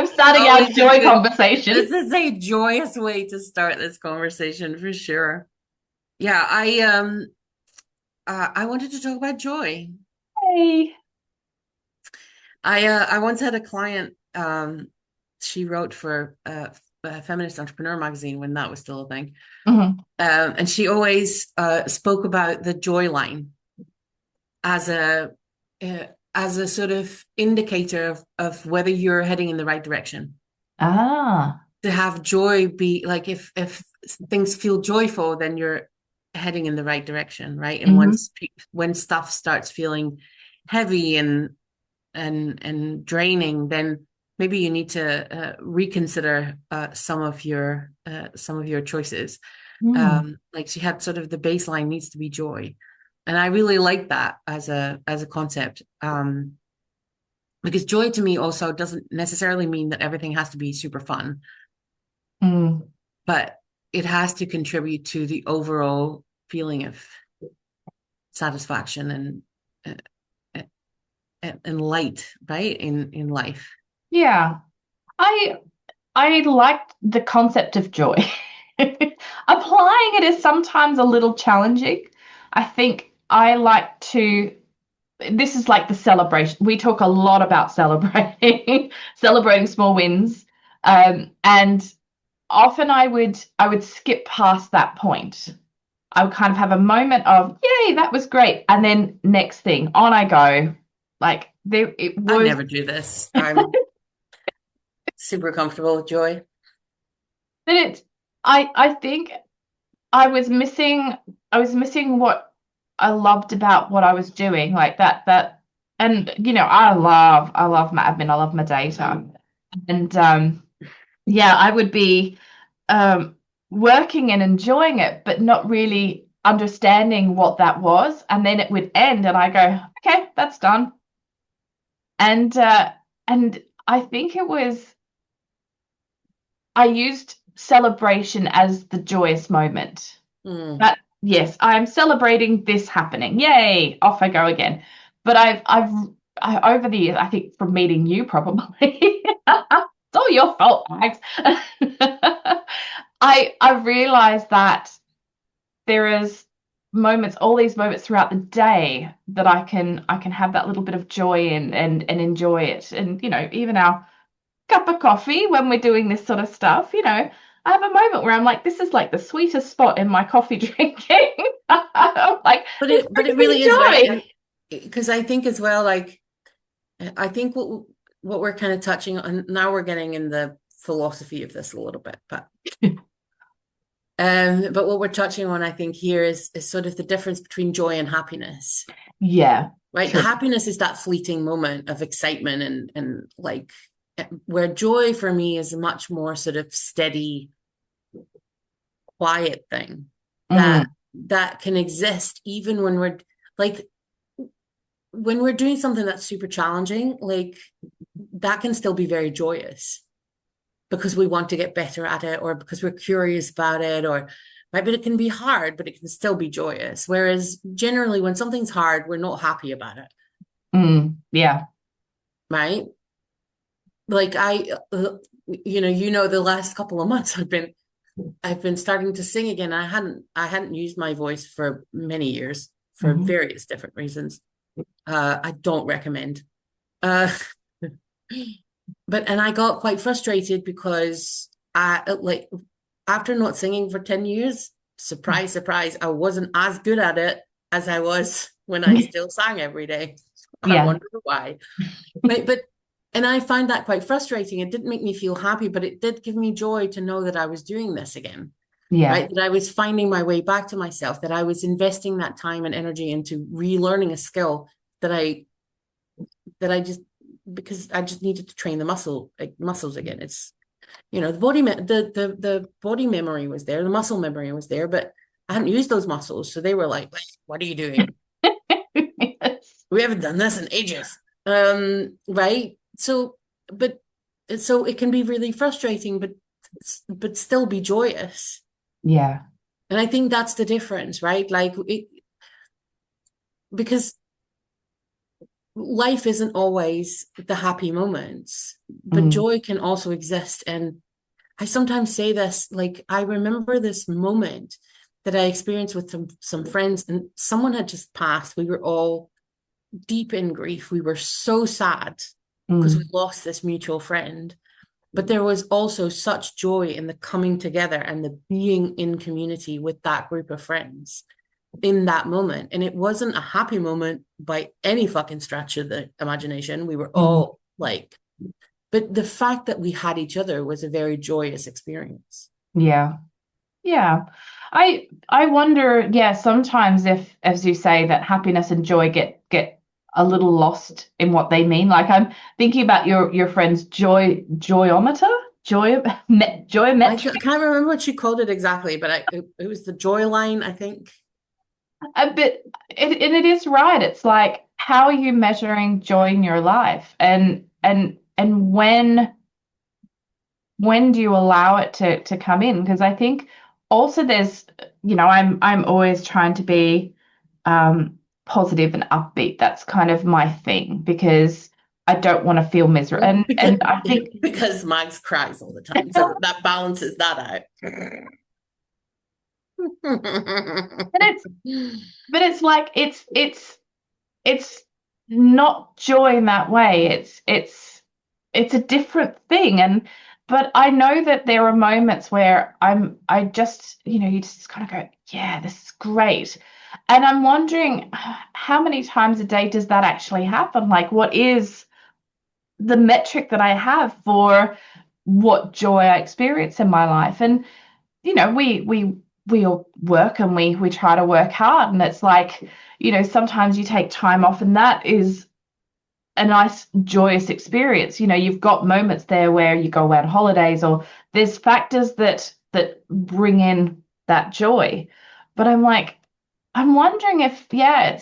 I'm starting Oh, our joy conversation. this is a joyous way to start this conversation for sure. Yeah, I wanted to talk about joy. Hey. I once had a client. She wrote for a feminist entrepreneur magazine when that was still a thing, Mhm. and she always spoke about the joy line as a uh, as a sort of indicator of whether you're heading in the right direction. Ah. To have joy be like if things feel joyful, then you're heading in the right direction, right? And Hmm. when stuff starts feeling heavy and draining, then maybe you need to reconsider some of your choices. Mm. Like she had sort of the baseline needs to be joy, and I really like that as a concept. Because joy to me also doesn't necessarily mean that everything has to be super fun, Mm. but it has to contribute to the overall feeling of satisfaction uh, and light, right, in life. Yeah. I I liked the concept of joy. Applying it is sometimes a little challenging. I think I like to, this is like the celebration. We talk a lot about celebrating, celebrating small wins. And often I would skip past that point. I would kind of have a moment of, yay, that was great. And then next thing, on I go. Like there it I was. never do this. I'm super comfortable with joy. But I think I was missing what I loved about what I was doing, like that. And I love my admin, I love my data. And yeah, I would be um working and enjoying it, but not really understanding what that was. And then it would end and I go, okay, that's done. And and I think it was I used celebration as the joyous moment. Mm. But yes, I'm celebrating this happening. Yay, off I go again. But over the years, I think from meeting you probably, it's all your fault, Max. I realized that there is moments, all these moments throughout the day that I can have that little bit of joy in and enjoy it. And even our cup of coffee when we're doing this sort of stuff, I have a moment where I'm like, this is like the sweetest spot in my coffee drinking. I'm like, this But brings it me really is right, joy. and because I think as well, like I think what we're kind of touching on now, we're getting in the philosophy of this a little bit, but what we're touching on, I think, here is sort of the difference between joy and happiness, Yeah, right? true. Happiness is that fleeting moment of excitement and like where joy for me is a much more sort of steady, quiet thing Mm, that can exist even like when we're doing something that's super challenging, like that can still be very joyous because we want to get better at it or because we're curious about it or right, but it can be hard, but it can still be joyous. Whereas generally when something's hard, we're not happy about it, yeah. right? Like the last couple of months I've been starting to sing again. I hadn't used my voice for many years for Hmm. various different reasons. I don't recommend. Uh, and I got quite frustrated because I like after not singing for 10 years, surprise, surprise, I wasn't as good at it as I was when I still sang every day. I Yeah, wonder why. Right. And I find that quite frustrating. It didn't make me feel happy, but it did give me joy to know that I was doing this again, yeah. right? That I was finding my way back to myself, that I was investing that time and energy into relearning a skill that I just because I just needed to train the muscles again. It's the the body memory was there, the muscle memory was there, but I hadn't used those muscles, so they were like, "What are you doing? Yes. We haven't done this in ages." Right? But so it can be really frustrating, but still be joyous. Yeah. And I think that's the difference, right? Like because life isn't always the happy moments, but Mm, joy can also exist. And I sometimes say this, like, I remember this moment that I experienced with some friends, and someone had just passed. We were all deep in grief. We were so sad because we mm, lost this mutual friend. But there was also such joy in the coming together and the being in community with that group of friends in that moment. And it wasn't a happy moment by any fucking stretch of the imagination. We were mm. all like, but the fact that we had each other was a very joyous experience. Yeah. Yeah. I wonder, yeah, sometimes if, as you say, that happiness and joy get a little lost in what they mean. Like I'm thinking about your friend's joyometer, joyometric. Can't remember what she called it exactly, but it was the joy line, I think. A bit, and it is right. It's like, how are you measuring joy in your life? And when do you allow it to come in? Because I think also there's, I'm always trying to be positive and upbeat. That's kind of my thing because I don't want to feel miserable. And I think Because Max cries all the time, so that balances that out. and it's but it's like it's not joy in that way. It's a different thing. And but I know that there are moments where I just, you just kind of go, yeah, this is great. And I'm wondering how many times a day does that actually happen? Like, what is the metric that I have for what joy I experience in my life? And we all work and we try to work hard, and it's like, sometimes you take time off, and that is a nice joyous experience. You've got moments there where you go out on holidays, or there's factors that bring in that joy. But I'm wondering if, yeah,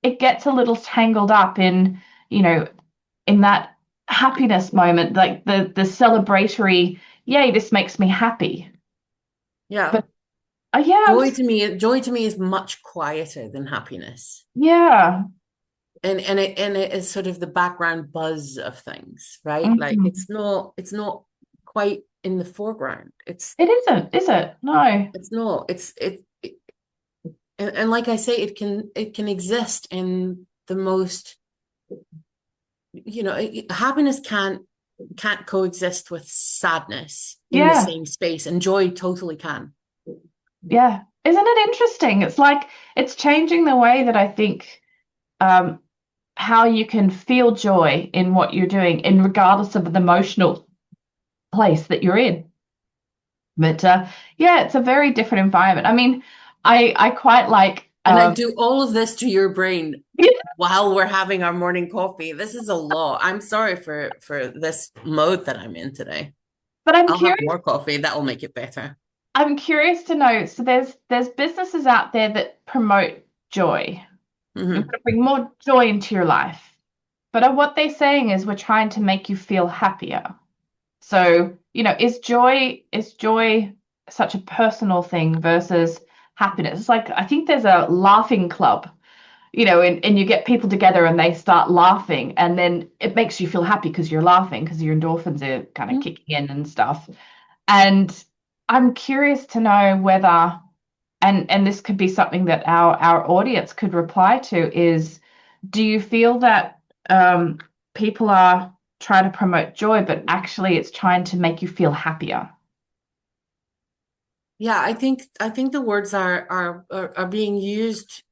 it gets a little tangled up you know in that happiness moment, like the celebratory, yay, this makes me happy. Yeah. But yeah, Joy to me is much quieter than happiness. yeah. And it is sort of the background buzz of things, right? Like Mhm. it's not quite in the foreground. It isn't, is it? No. It's not. And like I say, it can exist in the most, happiness can't coexist with sadness in the Yeah, same space, and joy totally can. yeah. Isn't it interesting? It's like it's changing the way that I think um, how you can feel joy in what you're doing, in regardless of the emotional place that you're in. But yeah, it's a very different environment. I mean, I quite like And I do all of this to your brain yeah, while we're having our morning coffee. This is a lot. I'm sorry for this mode that I'm in today. but I'll have more coffee. That will make it better. I'm curious to know. So there's businesses out there that promote joy. We're Hmm. going to bring more joy into your life. But what they're saying is we're trying to make you feel happier. So, is joy such a personal thing versus happiness? It's like I think there's a laughing club, and you get people together and they start laughing, and then it makes you feel happy because you're laughing because your endorphins are kind of kicking in and stuff. And I'm curious to know whether, and this could be something that our audience could reply to, is do you feel that people are trying to promote joy, but actually it's trying to make you feel happier? Yeah, I think the words are being used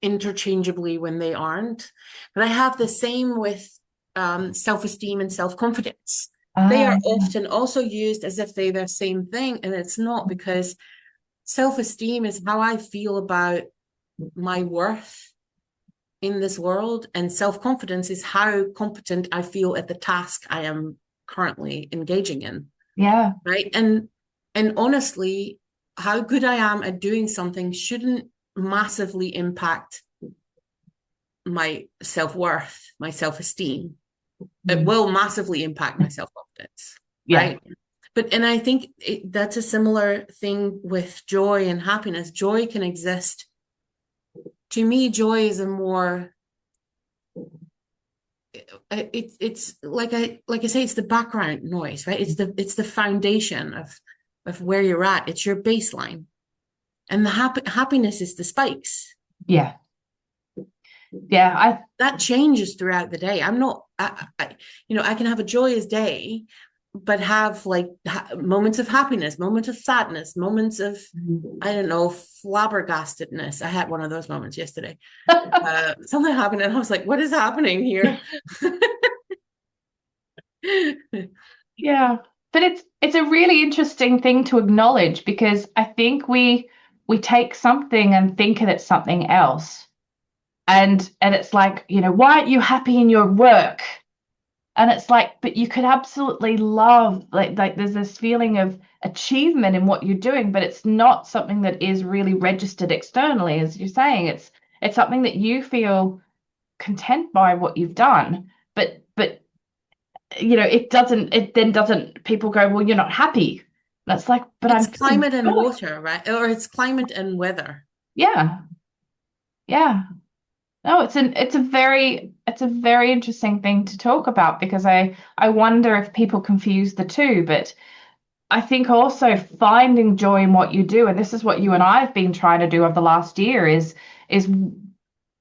interchangeably when they aren't. But I have the same with self-esteem and self-confidence. They Ah, are often also used as if they're the same thing, and it's not, because self-esteem is how I feel about my worth in this world, and self-confidence is how competent I feel at the task I am currently engaging in, yeah, right? And honestly, how good I am at doing something shouldn't massively impact my self-worth, my self-esteem. It mm, will massively impact my self-confidence, yeah, right? And I think that's a similar thing with joy and happiness. Joy can exist. To me, joy is a more it's like I say, it's the background noise, right? It's the foundation of where you're at. It's your baseline, and the happiness is the spikes. Yeah. Yeah. That changes throughout the day. I'm not, I can have a joyous day, but have like moments of happiness, moments of sadness, moments of, I don't know, flabbergastedness. I had one of those moments yesterday. Something happened, and I was like, "What is happening here?" Yeah. But it's a really interesting thing to acknowledge because I think we take something and think that it's something else. And it's like, why aren't you happy in your work? And it's like, but you could absolutely love, like there's this feeling of achievement in what you're doing, but it's not something that is really registered externally, as you're saying. It's something that you feel content by what you've done. But it then doesn't, people go, well, you're not happy. That's like, but I'm It's feeling climate and joy. water, right? Or it's climate and weather. Yeah. Yeah. No, it's a very interesting thing to talk about because I wonder if people confuse the two, but I think also finding joy in what you do, and this is what you and I have been trying to do over the last year, is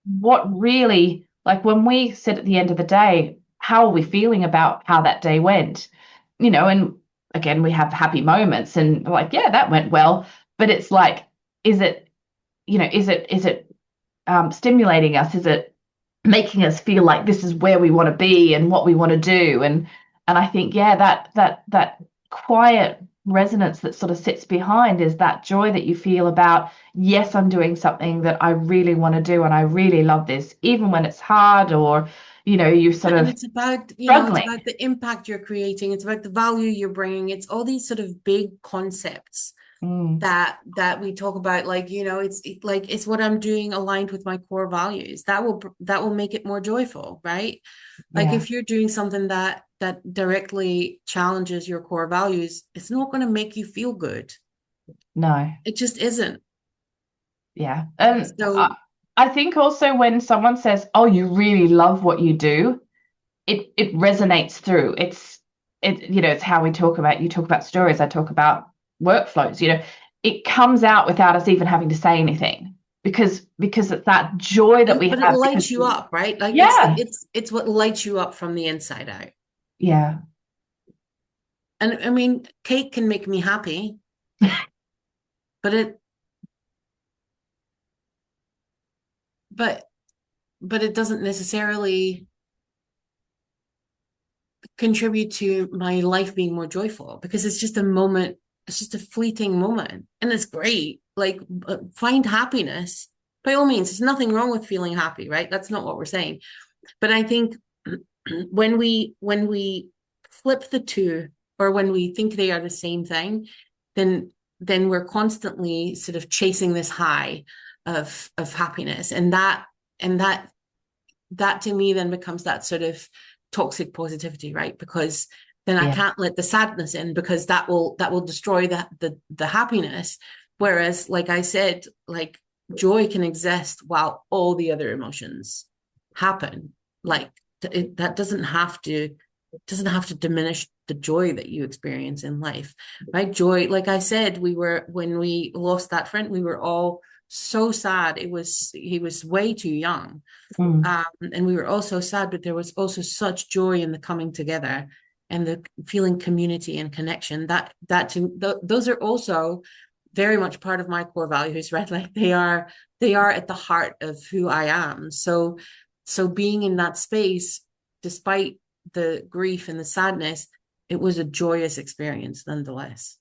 what really, like when we sit at the end of the day, how are we feeling about how that day went? And again, we have happy moments and like, yeah, that went well, but it's like, is it, is it stimulating us? Is it making us feel like this is where we want to be and what we want to do? And I think, yeah, that quiet resonance that sort of sits behind is that joy that you feel about, yes, I'm doing something that I really want to do and I really love this, even when it's hard or you sort And of it's about, it's struggling. about the impact you're creating. It's about the value you're bringing. It's all these sort of big concepts Mm, that we talk about. Like, like it's what I'm doing aligned with my core values. That will make it more joyful, right? Like yeah, if you're doing something that directly challenges your core values, it's not going to make you feel good. no. It just isn't. Yeah. And So I think also when someone says, "Oh, you really love what you do," it resonates through. It's how we talk about, you talk about stories, I talk about workflows, it comes out without us even having to say anything because it's that joy that we but it have because lights you up, right? Like yeah, it's what lights you up from the inside out. yeah, And I mean, cake can make me happy, but it but but it doesn't necessarily contribute to my life being more joyful because it's just a moment, it's just a fleeting moment, and it's great. Like find happiness by all means. There's nothing wrong with feeling happy, right? That's not what we're saying. But I think when we flip the two, or when we think they are the same thing, then we're constantly sort of chasing this high of happiness, and that to me then becomes that sort of toxic positivity, right? Because then I yeah, can't let the sadness in, because that will destroy the happiness. Whereas, like I said, like joy can exist while all the other emotions happen. Like that doesn't have to diminish the joy that you experience in life, right? Joy, like I said, when we lost that friend, we were all so sad. He was way too young, mm, and we were also sad, but there was also such joy in the coming together and the feeling community and connection. Those are also very much part of my core values, right? Like they are at the heart of who I am. So being in that space, despite the grief and the sadness, it was a joyous experience nonetheless.